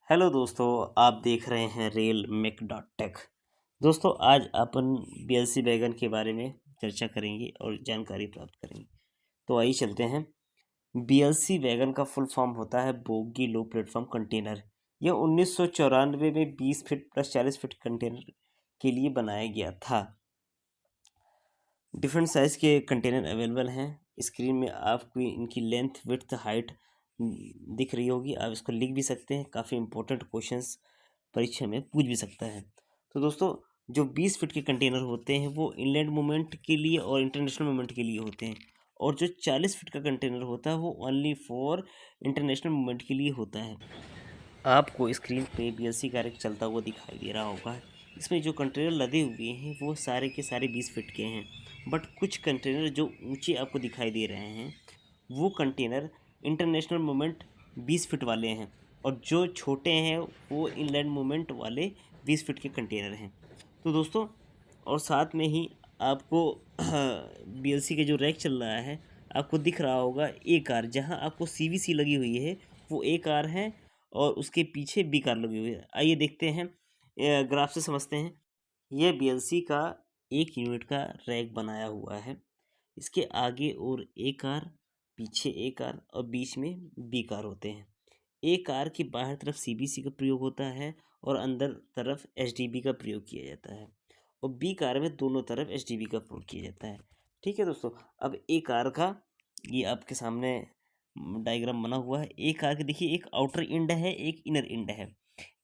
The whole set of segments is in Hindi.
हेलो दोस्तों, आप देख रहे हैं रेल मेक डॉट टेक। दोस्तों, आज अपन बीएलसी वैगन के बारे में चर्चा करेंगे और जानकारी प्राप्त करेंगे। तो आइए चलते हैं। बीएलसी वैगन का फुल फॉर्म होता है बोगी लो प्लेटफॉर्म कंटेनर। यह 1994 में 20 फीट प्लस 40 फीट कंटेनर के लिए बनाया गया था। डिफरेंट साइज़ के कंटेनर अवेलेबल हैं। स्क्रीन में आपको इनकी लेंथ, विड्थ, हाइट दिख रही होगी। आप इसको लिख भी सकते हैं। काफ़ी इंपॉर्टेंट क्वेश्चंस परीक्षा में पूछ भी सकता है। तो दोस्तों, जो 20 फीट के कंटेनर होते हैं वो इनलैंड मूवमेंट के लिए और इंटरनेशनल मूवमेंट के लिए होते हैं, और जो 40 फीट का कंटेनर होता है वो ओनली फॉर इंटरनेशनल मूवमेंट के लिए होता है। आपको स्क्रीन पे बीएलसी कैरेक्टर चलता हुआ दिखाई दे रहा होगा। इसमें जो कंटेनर लदे हुए हैं वो सारे के सारे 20 फीट के हैं, बट कुछ कंटेनर जो ऊंचे आपको दिखाई दे रहे हैं वो कंटेनर इंटरनेशनल मूवमेंट 20 फीट वाले हैं, और जो छोटे हैं वो इनलैंड मूवमेंट वाले 20 फीट के कंटेनर हैं। तो दोस्तों, और साथ में ही आपको बीएलसी के जो रैक चल रहा है आपको दिख रहा होगा। एक कार जहां आपको सीवीसी लगी हुई है वो एक कार है, और उसके पीछे बी कार लगी हुई है। आइए देखते हैं, ग्राफ से समझते हैं। यह बीएलसी का 1 यूनिट का रैक बनाया हुआ है। इसके आगे और ए कार, पीछे ए कार और बीच में बी कार होते हैं। ए कार की बाहर तरफ सीबीसी का प्रयोग होता है और अंदर तरफ एचडीबी का प्रयोग किया जाता है, और बी कार में दोनों तरफ एचडीबी का प्रयोग किया जाता है। ठीक है दोस्तों, अब ए कार का ये आपके सामने डायग्राम बना हुआ है। ए कार के देखिए, एक आउटर इंड है, एक इनर इंड है।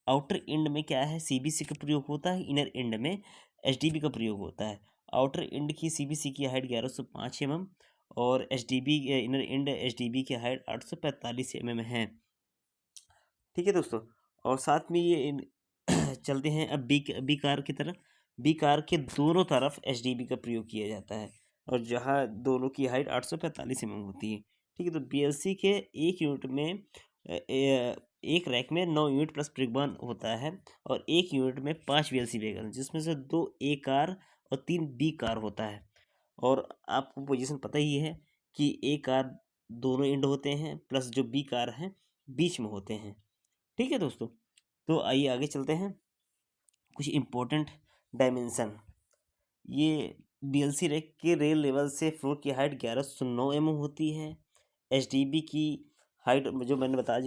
आउटर इंड में क्या है, सीबीसी का प्रयोग होता है। इनर इंड में एचडीबी का प्रयोग होता है। आउटर इंड की सीबीसी की हाइट 1105 mm, और एचडीबी इनर इंड एचडीबी की हाइट 845 mm है। ठीक है दोस्तों, और साथ में चलते हैं अब बी कार की तरफ। बी कार के दोनों तरफ एचडीबी का प्रयोग किया जाता है, और जहां दोनों की हाइट 845 mm होती है। ठीक है, तो बीएलसी के 1 यूनिट में एक रैक में 9 यूनिट प्लस ब्रिकबर्न होता है, और 1 यूनिट में 5 बीएलसी वैगन, जिसमें से 2 ए कार और 3 बी कार होता है। और आपको पोजीशन पता ही है कि ए कार दोनों एंड होते हैं, प्लस जो बी कार हैं बीच में होते हैं। ठीक है दोस्तों, तो आइए आगे चलते हैं। कुछ इम्पोर्टेंट डायमेंशन। ये बीएलसी रैक के रेल लेवल से फ्लोर की हाइट 1109 mm होती है। एचडीबी की हाइट जो मैंने बता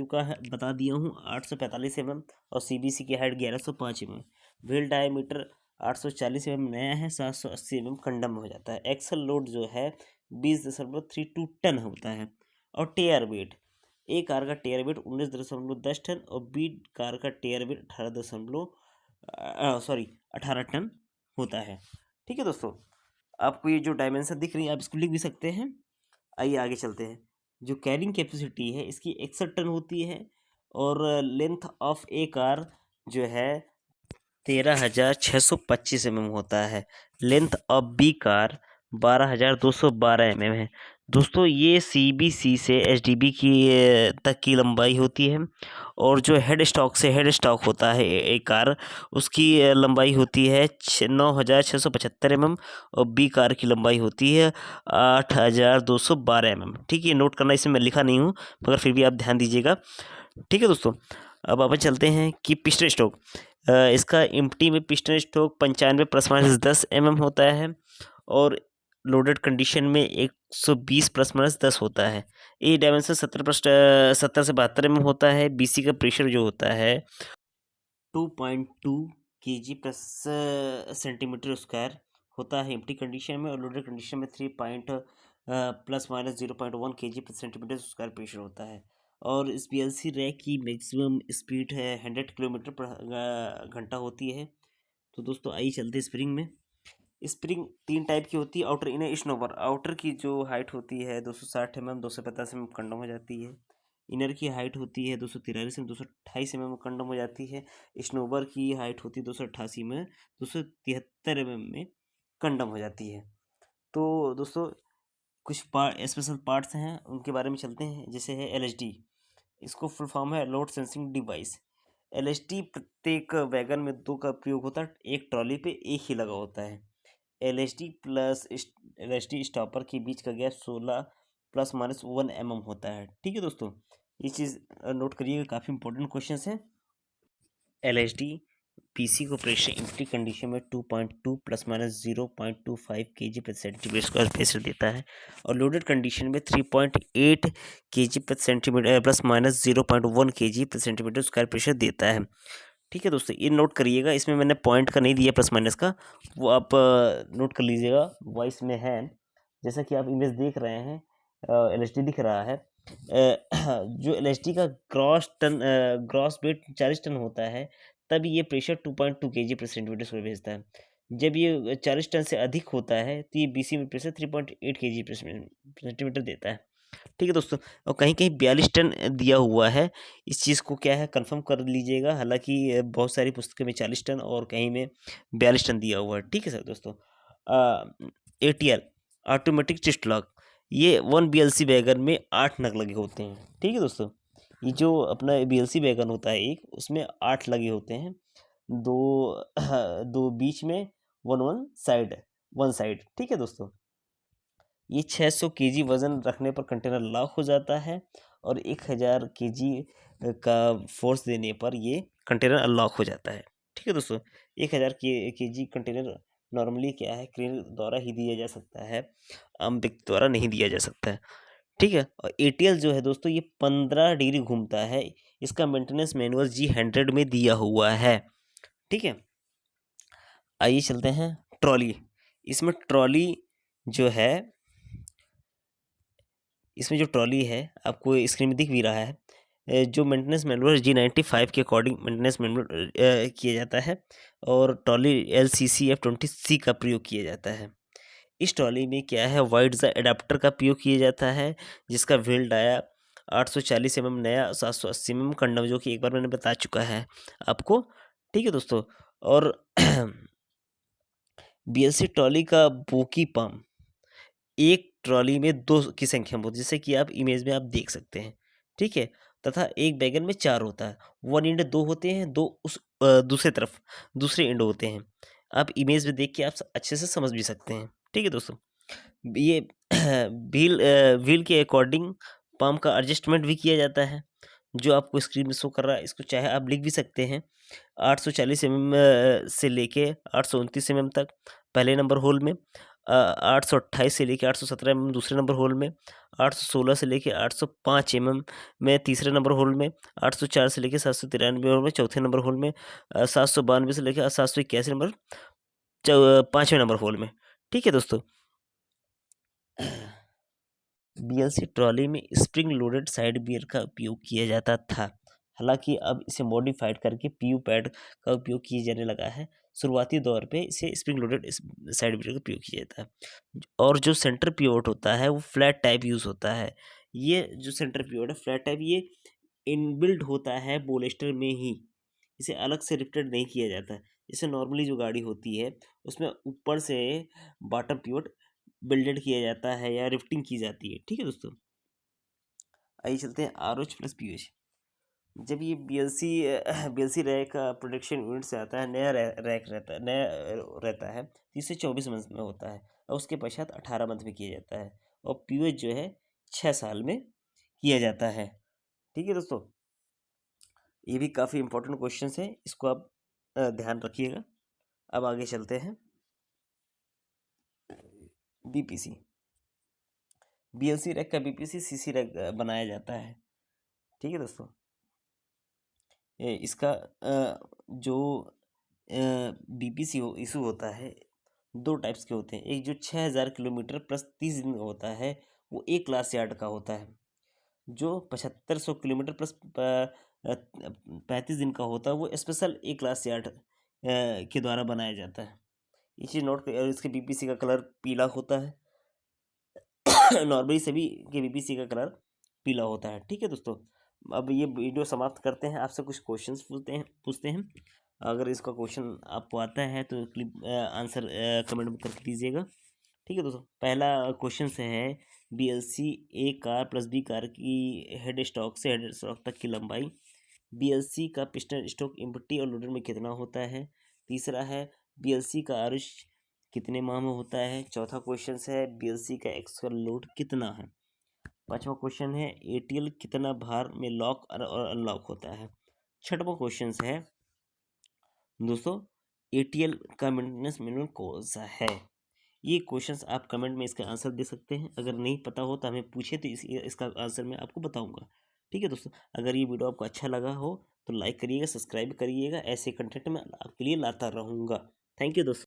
दिया हूँ 845 mm, और सीबीसी की height 1105 mm। Wheel diameter 840 mm नया है, 780 mm कंडम हो जाता है। एक्सल लोड जो है 20.32 टन होता है। और टेयर वेट, ए कार का टेयर वेट 19.10 टन, और बी कार का टेयर वेट 18 टन होता है। ठीक है दोस्तों, आपको ये जो डायमेंशन दिख रही है आप इसको लिख भी सकते हैं। आइए आगे चलते हैं। जो कैरिंग कैपेसिटी है इसकी 61 टन होती है, और लेंथ ऑफ ए कार जो है 13,625 mm होता है। Length of B car 12,212 mm है। दोस्तों, ये सीबीसी से एचडीबी की तक की लंबाई होती है, और जो हेड स्टॉक से हेड स्टॉक होता है एक कार, उसकी लंबाई होती है 9,675 mm, और बी कार की लंबाई होती है 8,212 mm। ठीक है, नोट करना, इसमें मैं लिखा नहीं हूँ मगर फिर भी आप ध्यान दीजिएगा। ठीक है दोस्तों, अब अपन चलते हैं कि पिस्टन स्ट्रोक। इसका एम्प्टी में पिस्टन स्ट्रोक 95 ± 10 mm होता है, और लोडेड कंडीशन में 120 ± 10 होता है। ये डायमेंशन 70 से 72 mm होता है। बीसी का प्रेशर जो होता है 2.2 kg प्लस सेंटीमीटर स्क्वायर होता है एम्प्टी कंडीशन में, और लोडेड कंडीशन में 3 ±0.1 kg प्रति सेंटीमीटर स्क्वायर प्रेशर होता है। और इस बीएलसी रैक की मैक्सिमम स्पीड है 100 किलोमीटर पर घंटा होती है। तो दोस्तों, आइए चलते स्प्रिंग में। स्प्रिंग 3 टाइप की होती है। Outer, inner, स्नोवर। आउटर की जो हाइट होती है 260 mm, 250 mm कंडम हो जाती है। इनर की हाइट होती है 243 में 228 mm कंडम हो जाती है। स्नोवर की हाइट होती है 288 में 273 mm में कंडम हो जाती है। तो दोस्तों, कुछ स्पेशल पार्ट्स हैं उनके बारे में चलते हैं। जैसे है एलएचडी, इसको फुल फॉर्म है लोड सेंसिंग डिवाइस। एलएचडी प्रत्येक वैगन में 2 का प्रयोग होता है, एक ट्रॉली पे एक ही लगा होता है। एलएचडी प्लस एलएचडी स्टॉपर के बीच का गैप 16 ± 1 mm होता है। ठीक है दोस्तों, ये चीज़ नोट करिएगा, काफ़ी इंपॉर्टेंट क्वेश्चन है। LHD पीसी को प्रेशर एम्प्टी कंडीशन में 2.2 प्लस माइनस 0.25 kg प्रति सेंटीमीटर स्क्वायर प्रेशर देता है और लोडेड कंडीशन में 3.8 kg प्रति सेंटीमीटर प्लस माइनस 0.1 kg प्रति सेंटीमीटर स्क्वायर प्रेशर देता है। ठीक है दोस्तों, ये नोट करिएगा, इसमें मैंने पॉइंट का नहीं दिया प्लस माइनस का, वो आप नोट कर लीजिएगा, वॉइस में है। जैसा कि आप इमेज देख रहे हैं, LHD दिख रहा है। जो LHD का ग्रॉस वेट 40 टन होता है, तब ये प्रेशर 2.2 kg प्रति सेंटीमीटर स्क्वायर भेजता है। जब ये 40 टन से अधिक होता है तो ये BC में प्रेशर 3.8 kg प्रति सेंटीमीटर देता है। ठीक है दोस्तों, और कहीं कहीं 42 टन दिया हुआ है, इस चीज़ को क्या है कंफर्म कर लीजिएगा। हालांकि बहुत सारी पुस्तकों में 40 टन और कहीं में 42 टन दिया हुआ है। ठीक है सर दोस्तों। ATL ऑटोमेटिक ट्विस्ट लॉक, ये 1 BLC वैगन में 8 नग लगे होते हैं। ठीक है दोस्तों, ये जो अपना BLC वैगन होता है एक, उसमें 8 लगे होते हैं, दो दो बीच में, वन साइड। ठीक है दोस्तों, ये 600 kg वजन रखने पर कंटेनर लॉक हो जाता है और 1000 kg का फोर्स देने पर ये कंटेनर अनलॉक हो जाता है। ठीक है दोस्तों, 1000 kg कंटेनर नॉर्मली क्या है, क्रेन द्वारा ही दिया जा सकता है, आम व्यक्ति द्वारा नहीं दिया जा सकता है। ठीक है, और ATL जो है दोस्तों, ये 15 डिग्री घूमता है, इसका मेंटेनेंस मैनुअल G100 में दिया हुआ है। ठीक है, आइए चलते हैं ट्रॉली। इसमें ट्रॉली जो है, इसमें जो ट्रॉली है आपको स्क्रीन में दिख भी रहा है, जो मेंटेनेंस मैनुअल G95 के अकॉर्डिंग मेंटेनेंस मैनुअल किया जाता है और ट्रॉली LCCF20C का प्रयोग किया जाता है। इस ट्रॉली में क्या है, वाइड ज़ा एडाप्टर का प्रयोग किया जाता है, जिसका व्हील डाया 840 mm नया 780 mm कंडम, जो कि एक बार मैंने बता चुका है आपको। ठीक है दोस्तों, और BLC ट्रॉली का बोकी पम्प एक ट्रॉली में 2 की संख्या में होती है, जैसे कि आप इमेज में आप देख सकते हैं। ठीक है, तथा एक बैगन में 4 होता है, 1 एंड 2 होते हैं, 2 उस दूसरे तरफ दूसरे एंड होते हैं। आप इमेज में देख के आप अच्छे से समझ भी सकते हैं। ठीक है दोस्तों, ये व्हील के अकॉर्डिंग पंप का एडजस्टमेंट भी किया जाता है, जो आपको स्क्रीन में शो कर रहा है। इसको चाहे आप लिख भी सकते हैं, 840 mm से लेके 829 mm तक पहले नंबर होल में, 828 से लेके 817 mm दूसरे नंबर होल में, 816 से लेके 805 mm में तीसरे नंबर होल में, 804 से लेके 793 होल में चौथे नंबर होल में, 792 से लेके 781 नंबर पाँचवें नंबर होल में। ठीक है दोस्तों, BLC ट्रॉली में स्प्रिंग लोडेड साइड बियर का उपयोग किया जाता था, हालांकि अब इसे मॉडिफाइड करके PU पैड का उपयोग किया जाने लगा है। शुरुआती दौर पे इसे स्प्रिंग लोडेड साइड बियर का उपयोग किया जाता है, और जो सेंटर पिवोट होता है वो फ्लैट टाइप यूज़ होता है। ये जो सेंटर पिवोट है फ्लैट टाइप, ये इनबिल्ट होता है बोलेस्टर में ही, इसे अलग से रिफ्लेक्ट नहीं किया जाता। जैसे नॉर्मली जो गाड़ी होती है उसमें ऊपर से बॉटम पिवोट बिल्डेड किया जाता है या रिफ्टिंग की जाती है। ठीक है दोस्तों, आइए चलते हैं RH प्लस PH। जब ये BLC रैक का प्रोडक्शन यूनिट से आता है, नया रैक रहता है 30 से 24 मंथ में होता है, और उसके पश्चात 18 मंथ में किया जाता है, और PH जो है 6 साल में किया जाता है। ठीक है दोस्तों, ये भी काफ़ी इंपॉर्टेंट क्वेश्चन है, इसको आप ध्यान रखिएगा। अब आगे चलते हैं, BPC। BLC रैक का BPC CC रैक बनाया जाता है। ठीक है दोस्तों, इसका जो BPC इशू होता है, 2 टाइप्स के होते हैं। एक जो 6000 किलोमीटर प्लस 30 दिन का होता है, वो A क्लास यार्ड का होता है। जो 7500 किलोमीटर प्लस 35 दिन का होता है, वो स्पेशल A क्लास यार्ड के द्वारा बनाया जाता है। ये चीज़ नोट कर, और इसके BPC का कलर पीला होता है। नॉर्मली सभी के BPC का कलर पीला होता है। ठीक है दोस्तों, अब ये वीडियो समाप्त करते हैं, आपसे कुछ क्वेश्चंस पूछते हैं। अगर इसका क्वेश्चन आपको आता है तो आंसर कमेंट में करके दीजिएगा। ठीक है दोस्तों, पहला क्वेश्चन से है, BLC A car plus B car की हेड स्टॉक से हेड स्टॉक तक की लंबाई, BLC का पिस्टन स्टॉक एम्प्टी और लोडर में कितना होता है। तीसरा है, BLC का आरुष कितने माह में होता है। चौथा क्वेश्चन है, BLC का एक्चुअल लोड कितना है। पांचवा क्वेश्चन है, ATL कितना भार में लॉक और अनलॉक होता है। छठवां क्वेश्चन है, दोस्तों एटीएल का मेंटेनेंस मैनुअल कौन सा है? ये क्वेश्चंस आप कमेंट में इसका आंसर दे सकते हैं। अगर नहीं पता हो तो हमें पूछे तो इसका आंसर मैं आपको बताऊंगा। ठीक है दोस्तों, अगर ये वीडियो आपको अच्छा लगा हो तो लाइक करिएगा, सब्सक्राइब करिएगा। ऐसे कंटेंट मैं आपके लिए लाता रहूँगा। थैंक यू दोस्तों।